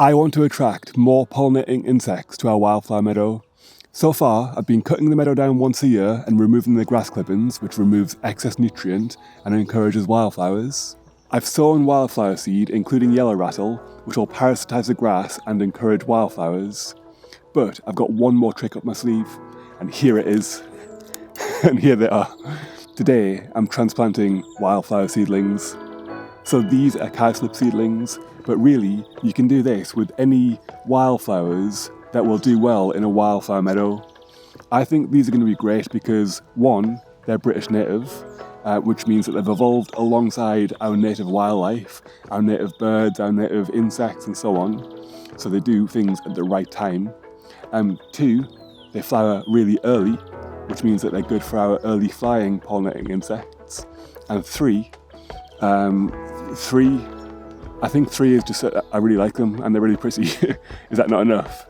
I want to attract more pollinating insects to our wildflower meadow. So far, I've been cutting the meadow down once a year and removing the grass clippings, which removes excess nutrient and encourages wildflowers. I've sown wildflower seed, including Yellow Rattle, which will parasitise the grass and encourage wildflowers. But I've got one more trick up my sleeve, and here it is. And here they are. Today, I'm transplanting wildflower seedlings. So these are cowslip seedlings, but really, you can do this with any wildflowers that will do well in a wildflower meadow. I think these are going to be great because, one, they're British native, which means that they've evolved alongside our native wildlife, our native birds, our native insects, and so on. So they do things at the right time. Two, they flower really early, which means that they're good for our early flying pollinating insects. And three, I think three is just, I really like them and they're really pretty. Is that not enough?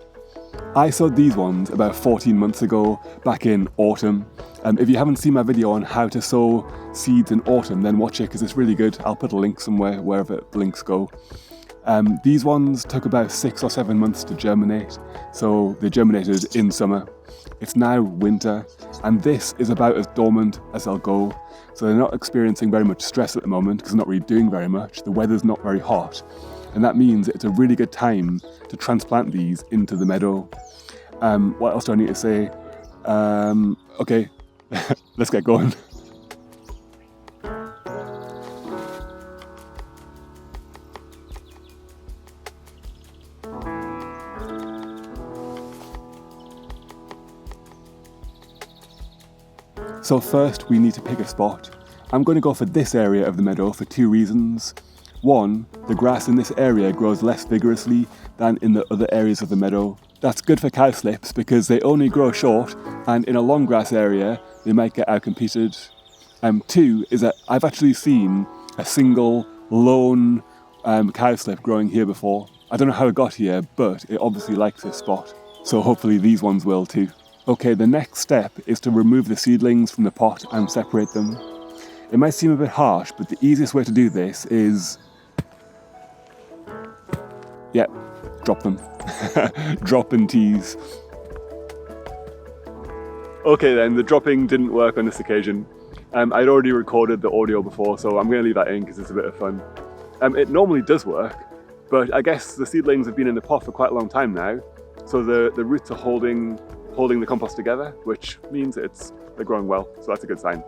I sowed these ones about 14 months ago, back in autumn. If you haven't seen my video on how to sow seeds in autumn, then watch it because it's really good. I'll put a link somewhere, wherever the links go. These ones took about 6 or 7 months to germinate, so they germinated in summer. It's now winter, and this is about as dormant as they'll go. So they're not experiencing very much stress at the moment because they're not really doing very much. The weather's not very hot, and that means it's a really good time to transplant these into the meadow. What else do I need to say? Okay, let's get going. So first we need to pick a spot. I'm going to go for this area of the meadow for 2 reasons. One, the grass in this area grows less vigorously than in the other areas of the meadow. That's good for cowslips because they only grow short, and in a long grass area they might get outcompeted. Two is that I've actually seen a single lone cowslip growing here before. I don't know how it got here, but it obviously likes this spot. So hopefully these ones will too. Okay, the next step is to remove the seedlings from the pot and separate them. It might seem a bit harsh, but the easiest way to do this is... yeah, drop them. Drop and tease. Okay then, the dropping didn't work on this occasion. I'd already recorded the audio before, so I'm going to leave that in because it's a bit of fun. It normally does work, but I guess the seedlings have been in the pot for quite a long time now, so the roots are holding the compost together, which means they're growing well, so that's a good sign.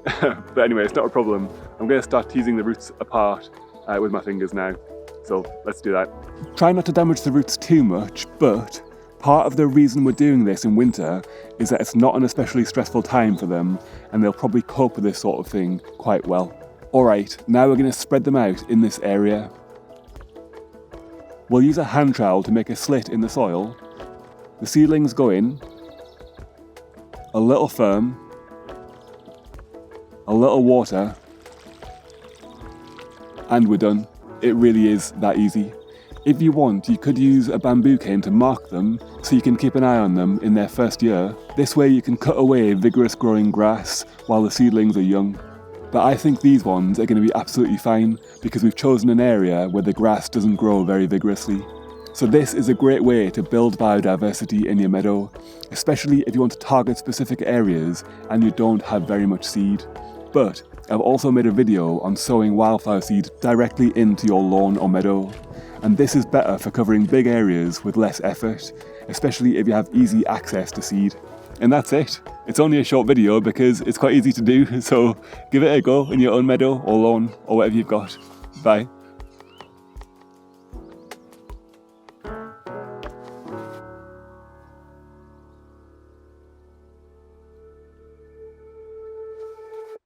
But anyway, it's not a problem. I'm going to start teasing the roots apart with my fingers now, so let's do that. Try not to damage the roots too much, but part of the reason we're doing this in winter is that it's not an especially stressful time for them, and they'll probably cope with this sort of thing quite well. Alright, now we're going to spread them out in this area. We'll use a hand trowel to make a slit in the soil. The seedlings go in, a little firm, a little water, and we're done. It really is that easy. If you want, you could use a bamboo cane to mark them so you can keep an eye on them in their first year. This way you can cut away vigorous growing grass while the seedlings are young. But I think these ones are going to be absolutely fine because we've chosen an area where the grass doesn't grow very vigorously. So this is a great way to build biodiversity in your meadow, especially if you want to target specific areas and you don't have very much seed. But I've also made a video on sowing wildflower seed directly into your lawn or meadow, and this is better for covering big areas with less effort, especially if you have easy access to seed. And that's it. It's only a short video because it's quite easy to do, so give it a go in your own meadow or lawn or whatever you've got. Bye.